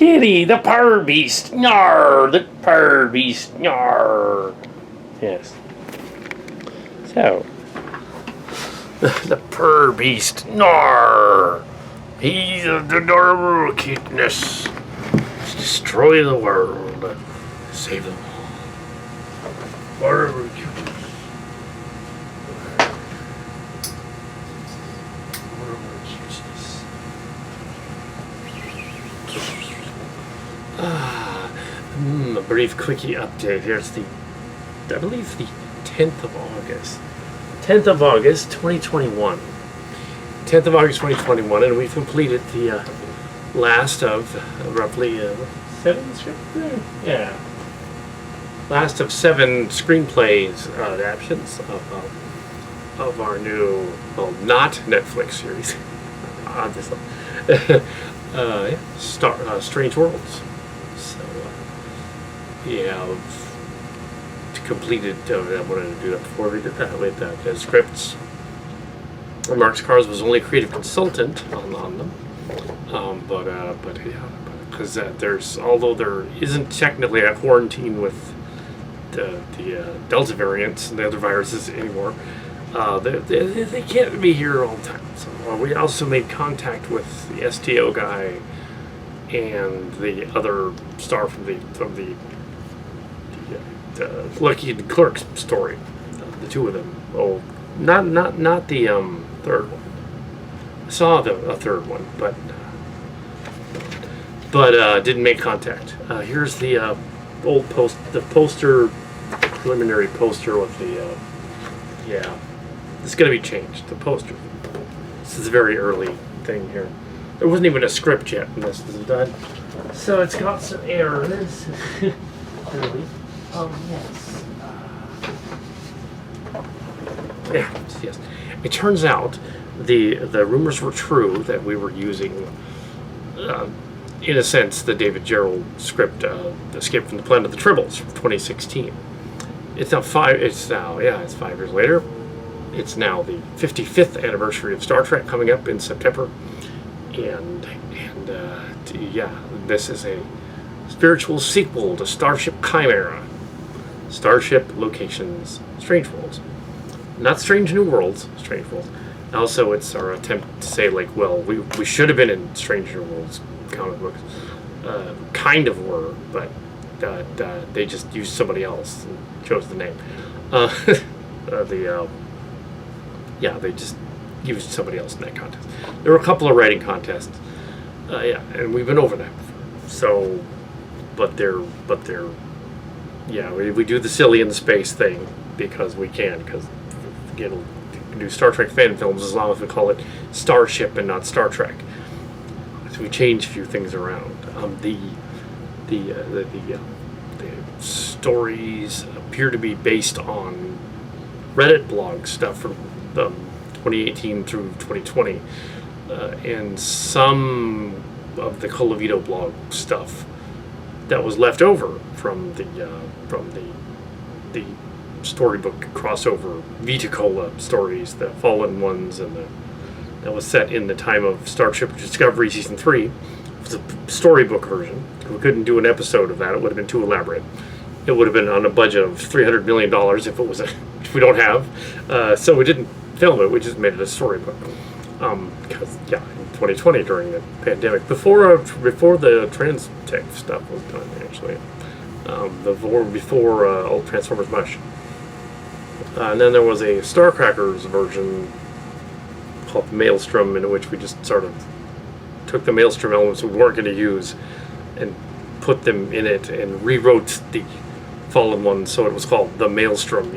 Kitty, the Purr Beast. Nyar, the Purr Beast. Nyar. Yes. So, the Purr Beast. Nyar. He's of the adorable cuteness. Let's destroy the world. Save them all. Whatever cuteness. A brief quickie update. Here's I believe the 10th of August. 10th of August, 2021. 10th of August, 2021, and we've completed the last of roughly 7 scripts? Yeah. Last of 7 screenplays adaptations of our new, well, not Netflix series. Obviously. Strange Worlds. So, completed. I wanted to do that before we did that with the scripts. Mark Scars was only a creative consultant on them, because although there isn't technically a quarantine with the Delta variants and the other viruses anymore, they can't be here all the time. So we also made contact with the STO guy and the other star from the Lucky the Clerks story. The two of them. Oh, not the third one. I saw a third one, but didn't make contact. Here's the old poster, preliminary poster with the it's going to be changed. The poster. This is a very early thing here. There wasn't even a script yet when this was done, so it's got some errors. Early. Yes. Yes. It turns out the rumors were true that we were using, in a sense, the David Gerrold script, Escape from the Planet of the Tribbles from 2016. It's now 5 years later. It's now the 55th anniversary of Star Trek coming up in September, and this is a spiritual sequel to Starship Chimera. Starship Locations, Strange Worlds. Not Strange New Worlds, Strange Worlds. Also, it's our attempt to say, like, well, we should have been in Strange New Worlds comic books. Kind of were, but they just used somebody else and chose the name. They just used somebody else in that contest. There were a couple of writing contests. And we've been over that before. So, we do the silly in the space thing because we can, because we do Star Trek fan films as long as we call it Starship and not Star Trek. So we change a few things around. The stories appear to be based on Reddit blog stuff from 2018 through 2020, and some of the Colavito blog stuff that was left over from the storybook crossover Vita-Cola stories, the Fallen Ones, and that was set in the time of Starship Discovery Season 3. It was a storybook version. We couldn't do an episode of that. It would have been too elaborate. It would have been on a budget of $300 million if we don't have. So we didn't film it. We just made it a storybook. Because, in 2020 during the pandemic, before the trans tech stuff was done, actually. Before old Transformers Mush. And then there was a Starcrackers version called Maelstrom, in which we just sort of took the Maelstrom elements we weren't going to use and put them in it and rewrote the Fallen One so it was called the Maelstrom,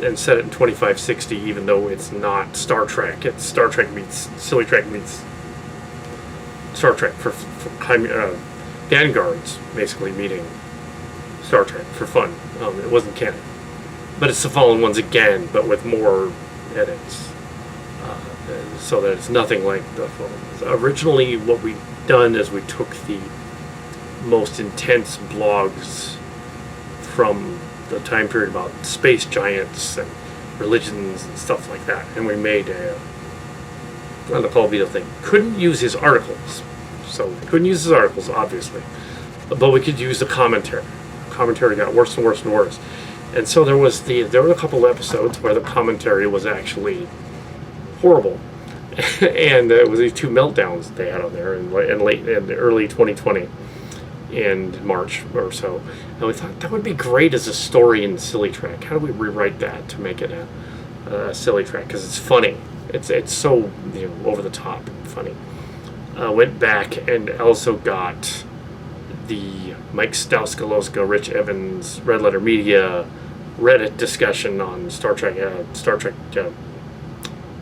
and set it in 2560, even though it's not Star Trek. It's Star Trek meets Silly Trek meets Star Trek for Vanguards, basically meeting Star Trek for fun. It wasn't canon. But it's the Fallen Ones again, but with more edits. So that it's nothing like the Fallen Ones. Originally, what we'd done is we took the most intense blogs from the time period about space giants and religions and stuff like that, and we made the Paul Vito thing. Couldn't use his articles, So we couldn't use his articles, obviously, but we could use the commentary. Commentary got worse and worse and worse, and so there were a couple episodes where the commentary was actually horrible, and it was these two meltdowns they had on there in early 2020, in March or so, and we thought that would be great as a story in Silly Track. How do we rewrite that to make it a Silly Track? Because it's funny. It's so over the top and funny. Went back and also got the Mike Stauskaloska, Rich Evans, Red Letter Media Reddit discussion on Star Trek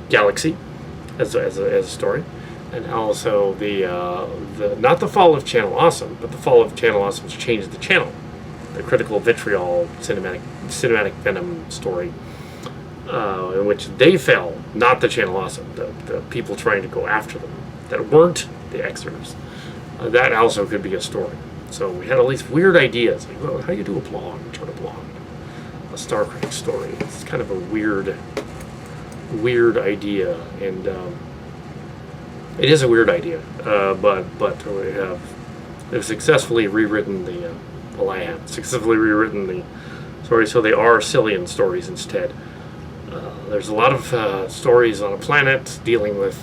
Galaxy as a story, and also the not the fall of Channel Awesome, but the fall of Channel Awesome, which changed the channel, the Critical Vitriol cinematic Venom story, in which they fell, not the Channel Awesome, the people trying to go after them that weren't the Xers. That also could be a story. So we had all these weird ideas, like, well, how do you do a blog? Turn a blog, a Star Trek story. It's kind of a weird idea, and it is a weird idea. But they've successfully rewritten successfully rewritten the story, so they are Cillian stories instead. There's a lot of stories on a planet dealing with,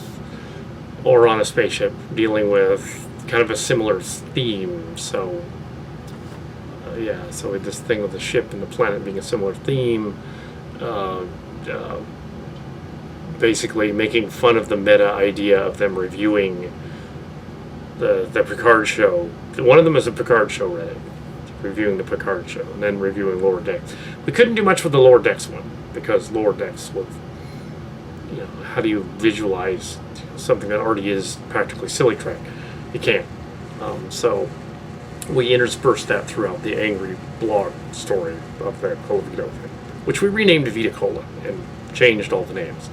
or on a spaceship dealing with, kind of a similar theme. So so this thing with the ship and the planet being a similar theme, basically making fun of the meta idea of them reviewing the Picard show. One of them is a Picard show Reddit, reviewing the Picard show, and then reviewing Lower Decks. We couldn't do much with the Lower Decks one, because Lower Decks was, how do you visualize something that already is practically Silly Track? You can't. So we interspersed that throughout the angry blog story of the Cola Vito thing, which we renamed Vita Cola and changed all the names,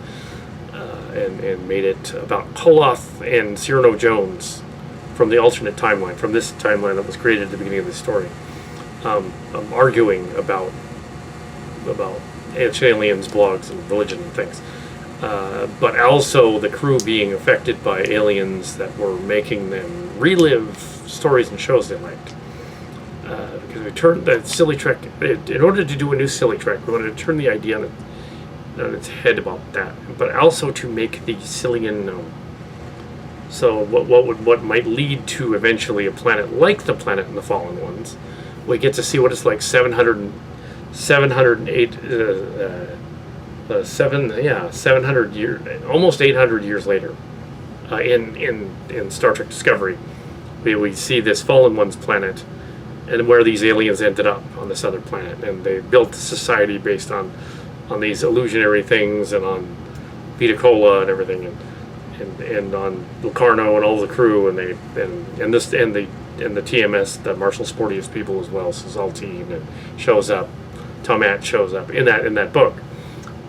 and made it about Koloth and Cyrano Jones from the alternate timeline, from this timeline that was created at the beginning of the story, arguing about aliens, blogs, and religion and things. But also the crew being affected by aliens that were making them relive stories and shows they liked. Because we turned the Silly Trek, in order to do a new Silly Trek, we wanted to turn the idea on its head about that, but also to make the Cillian known. So what might lead to eventually a planet like the planet in the Fallen Ones. We get to see what it's like 700 years, almost 800 years later, in Star Trek Discovery. We see this Fallen Ones planet, and where these aliens ended up on this other planet, and they built a society based on these illusionary things, and on Vita Cola and everything, and on Locarno and all the crew, and the TMS, the Marshall Sportius people as well. So Zaltine shows up, Tomat shows up in that book.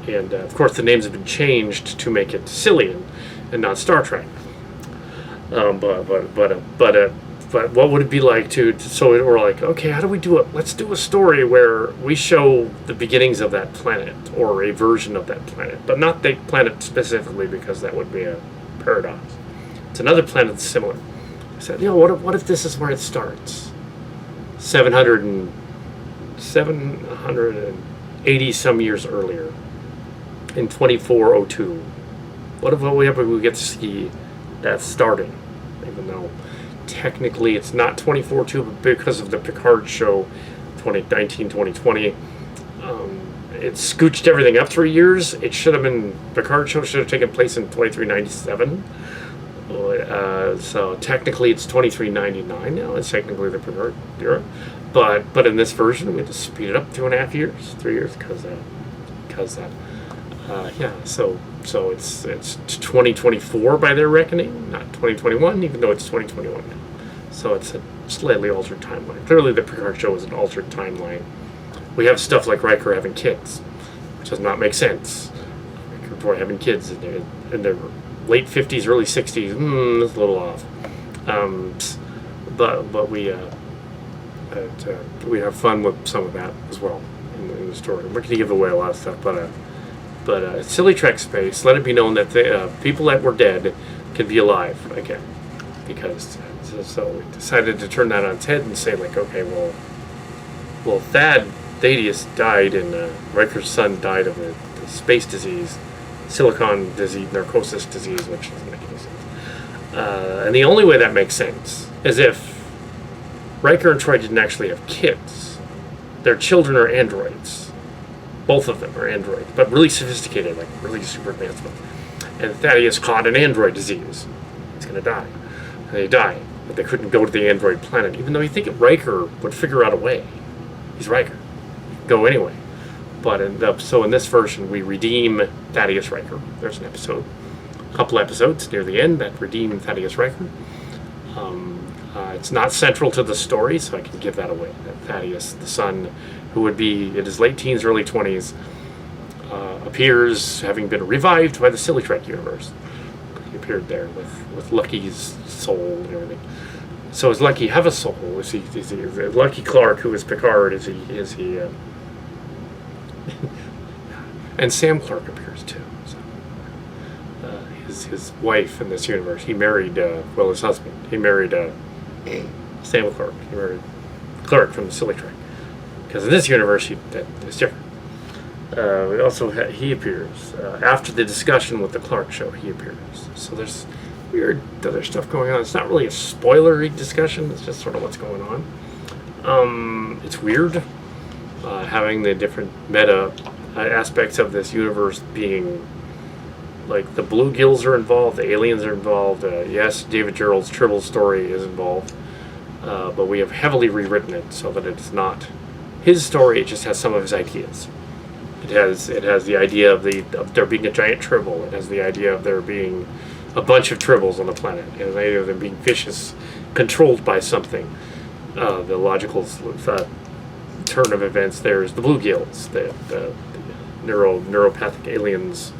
And of course, the names have been changed to make it Cillian and not Star Trek. But what would it be like so we're like, okay, how do we do it? Let's do a story where we show the beginnings of that planet, or a version of that planet, but not the planet specifically, because that would be a paradox. It's another planet that's similar. I said, what if this is where it starts? 780 some years earlier, in 2402. What if we get to see that starting, even though technically it's not 2402, but because of the Picard show 2020, it scooched everything up 3 years. It should have been, Picard show should have taken place in 2397. So technically it's 2399 now. It's technically the Picard era, but in this version we had to speed it up 2.5 years, 3 years, because so it's 2024 by their reckoning, not 2021, even though it's 2021 now. So it's a slightly altered timeline. Clearly the Picard show is an altered timeline. We have stuff like Riker having kids, which does not make sense. Riker boy having kids in their late 50s, early 60s, that's a little off. But we have fun with some of that as well in the story. We're going to give away a lot of stuff, but Silly Trek space, let it be known that the people that were dead can be alive again. because so we decided to turn that on its head and say like, okay, well, Thaddeus died, and Riker's son died of the space disease, silicon disease, narcosis disease, which doesn't make any sense. And the only way that makes sense is if Riker and Troy didn't actually have kids. Their children are androids. Both of them are androids, but really sophisticated, like really super advanced ones. And Thaddeus caught an android disease. He's going to die. And they die, but they couldn't go to the android planet, even though you think Riker would figure out a way. He's Riker. Go anyway. But in this version, we redeem Thaddeus Riker. There's an episode, a couple episodes near the end that redeem Thaddeus Riker. It's not central to the story, so I can give that away. That Thaddeus, the son, who would be in his late teens, early 20s, appears having been revived by the Silly Trek universe. He appeared there with Lucky's soul and everything. So does Lucky have a soul? Is he Lucky Clark, who is Picard? Is he? And Sam Clark appears too. So, his wife in this universe. He married his husband. He married Sam Clark. He married Clark from the Silly Trek. Because in this universe, it's different. We also he appears after the discussion with the Clark show. He appears. So there's weird other stuff going on. It's not really a spoilery discussion. It's just sort of what's going on. It's weird having the different meta aspects of this universe being like the bluegills are involved, the aliens are involved. Yes, David Gerrold's Tribble story is involved, but we have heavily rewritten it so that it's not his story. It just has some of his ideas. It has the idea of there being a giant Tribble. It has the idea of there being a bunch of Tribbles on the planet. It has the idea of them being vicious, controlled by something. The logical turn of events there is the bluegills, the neuropathic aliens,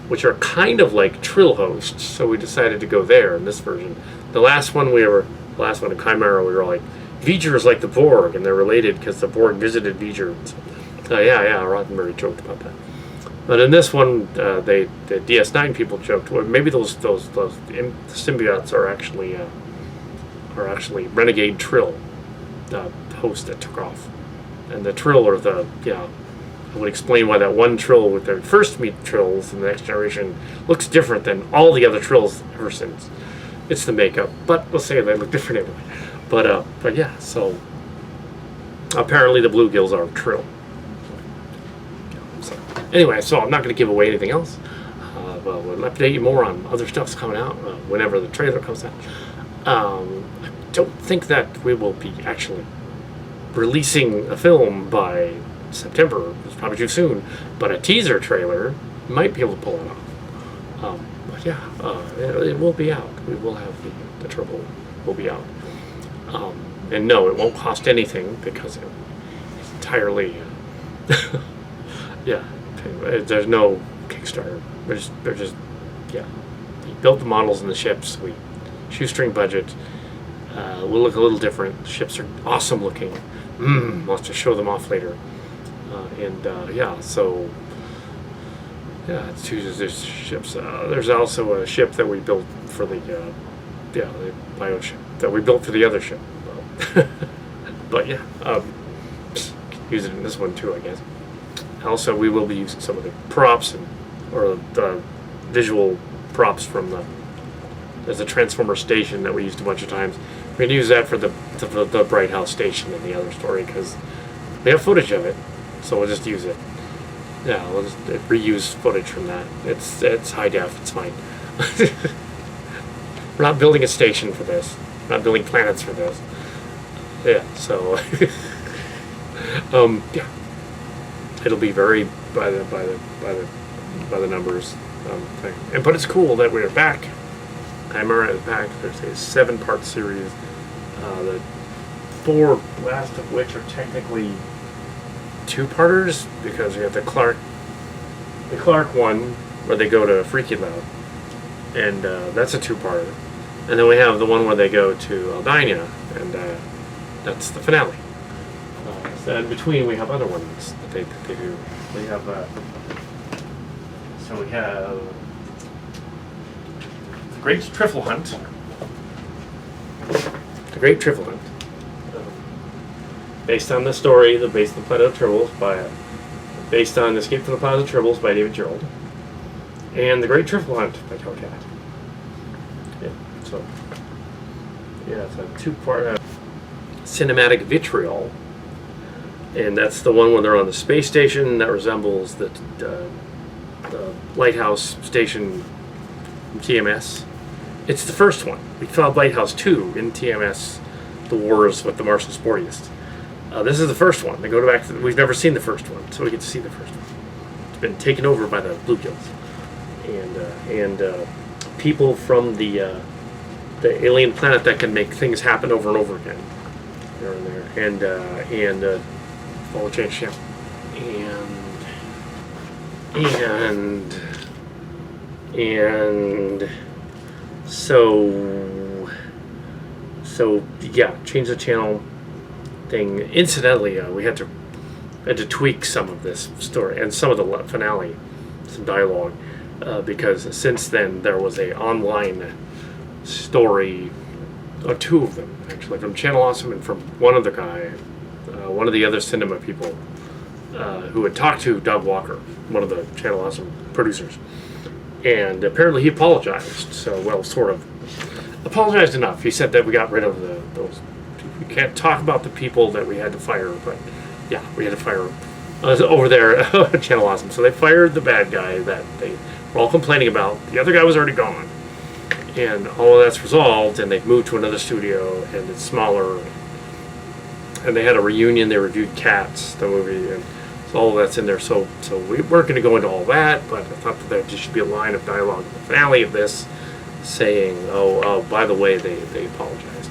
which are kind of like Trill hosts. So we decided to go there in this version. The last one in Chimera, we were like, V'ger is like the Borg, and they're related because the Borg visited V'ger. Yeah, Roddenberry joked about that. But in this one, the DS9 people joked, well, maybe those symbiotes are actually renegade Trill, the host that took off, and the Trill are I would explain why that one Trill with their first meet Trills in the Next Generation looks different than all the other Trills ever since. It's the makeup, but we'll say they look different anyway. But yeah, so apparently the bluegills are Trill. So anyway, so I'm not going to give away anything else. But we'll update you more on other stuff's coming out whenever the trailer comes out. I don't think that we will be actually releasing a film by September. It's probably too soon, but a teaser trailer might be able to pull it off. But yeah, it will be out. We will have the Tribble will be out. And no, it won't cost anything because it's entirely there's no Kickstarter. They're just we built the models and the ships. We shoestring budget. Will look a little different. The ships are awesome looking. I'll have to show them off later. It's two ships. There's also a ship that we built for the bio ship that we built for the other ship. But use it in this one too, I guess. Also, we will be using some of the props or the visual props from there's a Transformer station that we used a bunch of times. We're going to use that for the Bright House station in the other story because we have footage of it, so we'll just use it. Yeah, we'll just reuse footage from that. It's high def, it's fine. We're not building a station for this. We're not building planets for this. Yeah, so it'll be very by the numbers thing. But it's cool that we're back. Chimera is back. There's a 7-part series. The 4 last of which are technically 2-parters because we have the Clark one where they go to Freaky Loud, and that's a 2-parter. And then we have the one where they go to Aldania, and that's the finale. So in between we have other ones that they do. We have we have the Great Trifle Hunt, The Great Tribble Hunt. Based on the story, based on the Planet of Tribbles based on Escape from the Planet of Tribbles by David Gerald, and The Great Tribble Hunt by Kal Kat. Yeah, so it's a two-part cinematic vitriol, and that's the one when they're on the space station that resembles the lighthouse station in TMS. It's the first one. We found Lighthouse 2 in TMS, The Wars with the Martian Sportiest. This is the first one. They go back. We've never seen the first one, so we get to see the first one. It's been taken over by the bluegills, and people from the alien planet that can make things happen over and over again. They're in there, and follow change channel, and so yeah, change the channel thing. Incidentally, we had to tweak some of this story and some of the finale, some dialogue, because since then there was a online story, or two of them actually, from Channel Awesome and from one other guy, one of the other cinema people, who had talked to Doug Walker, one of the Channel Awesome producers, and apparently he apologized. So, well, sort of apologized enough. He said that we got rid of those. We can't talk about the people that we had to fire, but yeah, we had to fire over there at Channel Awesome. So they fired the bad guy that they were all complaining about. The other guy was already gone, and all of that's resolved, and they've moved to another studio, and it's smaller. And they had a reunion. They reviewed Cats, the movie, and so all of that's in there. So we weren't going to go into all that, but I thought that there just should be a line of dialogue in the finale of this saying, oh, by the way, they apologized.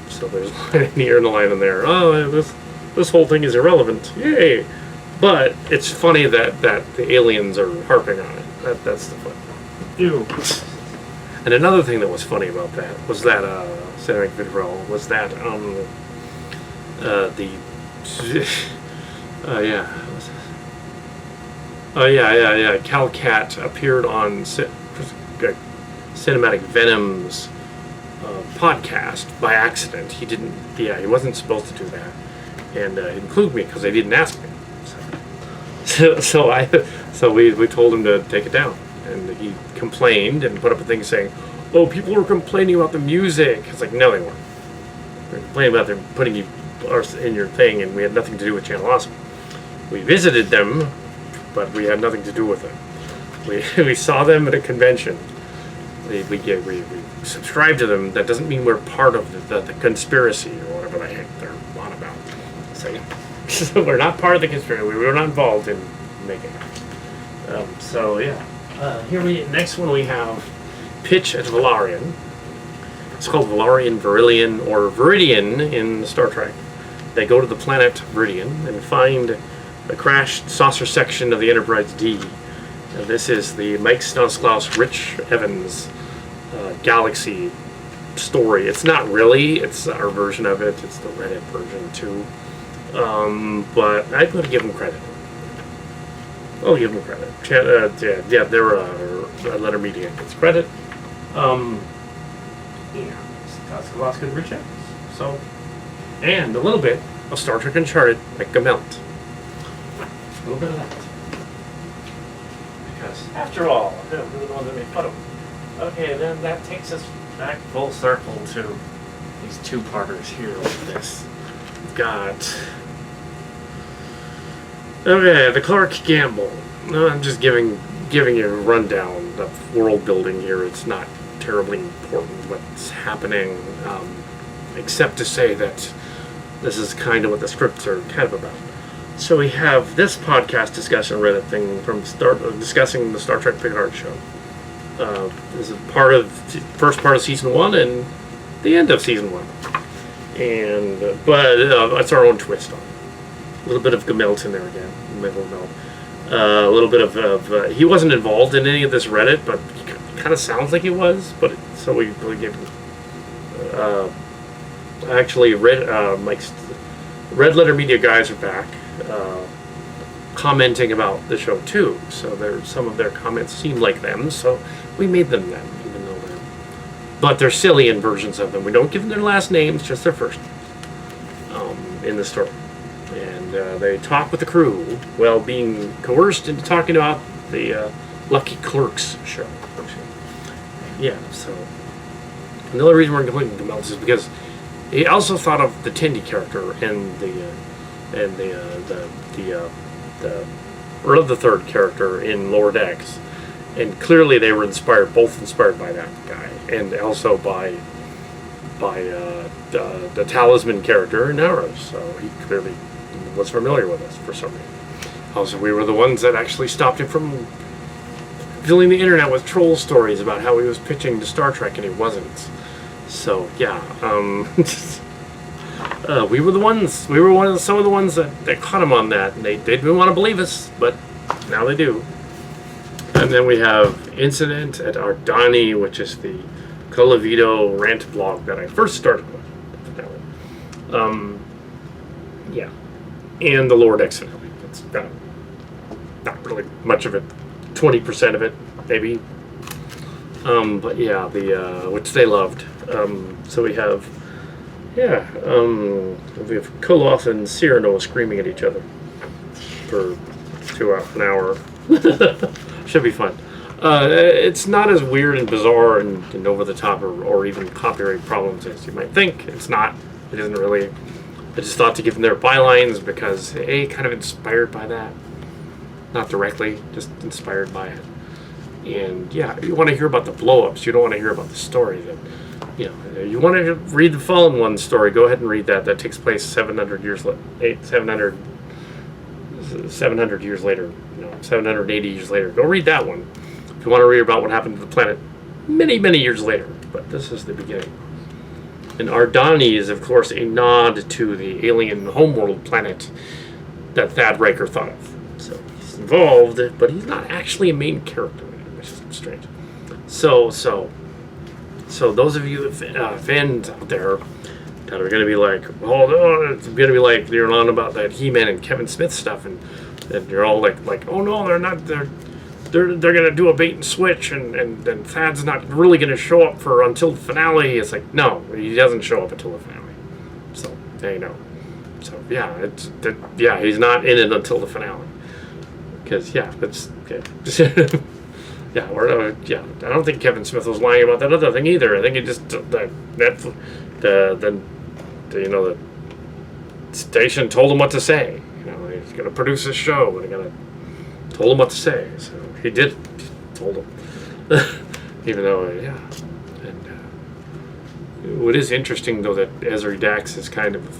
So there's a line here and a line in there. Oh, this whole thing is irrelevant. Yay! But it's funny that the aliens are harping on it. That's the fun. Ew. And another thing that was funny about that was that cinematic vitriol was that Kal Kat appeared on Cinematic Venom's podcast by accident. He wasn't supposed to do that, and include me because they didn't ask me. So we told him to take it down, and he complained and put up a thing saying, "Oh, people were complaining about the music." It's like, no, they weren't. They were complaining about them putting you in your thing, and we had nothing to do with Channel Awesome. We visited them, but we had nothing to do with them. We saw them at a convention. We subscribe to them. That doesn't mean we're part of the conspiracy or whatever the heck they're on about. So we're not part of the conspiracy. We were not involved in making it. Next one we have Pitch at Valarian. It's called Valarian Verillion, or Viridian in Star Trek. They go to the planet Viridian and find a crashed saucer section of the Enterprise D. This is the Mike Stanislaus Rich Evans Galaxy story. It's not really. It's our version of it. It's the Reddit version too. But I'm going to give them credit. I'll give them credit. They're Red Letter Media gets credit. Stanislaus Rich Evans. So, and a little bit of Star Trek Uncharted by Gamelt. A little bit of that. Because, after all, we're the ones that made fun of them. Okay, then that takes us back full circle to these two-parters here with this. We've got... Okay, the Clark Gamble. I'm just giving you a rundown of world building here. It's not terribly important what's happening, except to say that this is kind of what the scripts are kind of about. So we have this podcast discussion Reddit thing from discussing the Star Trek Picard show. This is first part of season 1 and the end of season 1, but it's our own twist on it. A little bit of Gamelt in there again, a little bit of he wasn't involved in any of this Reddit, but he kind of sounds like he was. But so we gave him actually Mike's Red Letter Media guys are back. Commenting about the show too, so some of their comments seem like them, so we made them, even though but they're Cillian versions of them. We don't give them their last names, just their first in the story. And they talk with the crew while being coerced into talking about the Lucky Clerks show. Yeah, so the only reason we're including the Melts is because he also thought of the Tindy character and the third character in Lower Decks, and clearly they were both inspired by that guy, and also by the Talisman character in Arrows. So he clearly was familiar with us for some reason. Also, we were the ones that actually stopped him from filling the internet with troll stories about how he was pitching to Star Trek and he wasn't. So yeah, we were the ones. We were some of the ones that caught him on that, and they didn't want to believe us, but now they do. And then we have Incident at Ardani, which is the Colavito rant blog that I first started with. Yeah, and the Lower Decks finale. It's not really much of it. 20% of it, maybe. But yeah, which they loved. So we have, we have Koloth and Cyrano screaming at each other for an hour. Should be fun. It's not as weird and bizarre and over the top or even copyright problems as you might think. It's not. It isn't really. I just thought to give them their bylines because kind of inspired by that. Not directly, just inspired by it. And yeah, you want to hear about the blow-ups. You don't want to hear about the story. You want to read the Fallen One story. Go ahead and read that. That takes place 700 years later. 700 years later. 780 years later. Go read that one. If you want to read about what happened to the planet many, many years later. But this is the beginning. And Ardani is, of course, a nod to the alien homeworld planet that Thad Riker thought of. So he's involved, but he's not actually a main character, which is strange. So those of you fans out there that are going to be like, it's going to be like you're on about that He-Man and Kevin Smith stuff, and you're all like, oh no, they're not. They're going to do a bait and switch, and Thad's not really going to show up until the finale. It's like, no, he doesn't show up until the finale. So there you know. So yeah, he's not in it until the finale. Because that's okay. I don't think Kevin Smith was lying about that other thing either. I think it just the station told him what to say. He's going to produce a show, and they're going to told him what to say. So he did. Told him, even though what is interesting though that Ezri Dax is kind of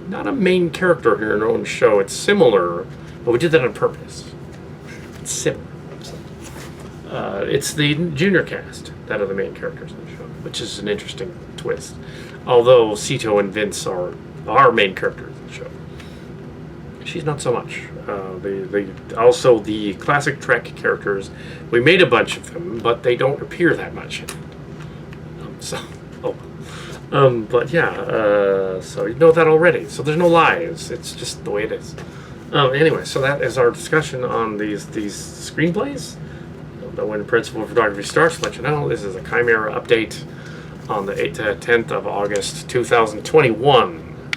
not a main character here in our own show. It's similar, but we did that on purpose. It's similar. It's the junior cast that are the main characters in the show, which is an interesting twist. Although Sito and Vince are our main characters in the show, she's not so much. Also the classic Trek characters, we made a bunch of them, but they don't appear that much in it. But yeah, so you know that already. So there's no lies. It's just the way it is. Anyway, so that is our discussion on these screenplays. When Principal Photography starts, let you know this is a Chimera update on the 8th to 10th of August 2021.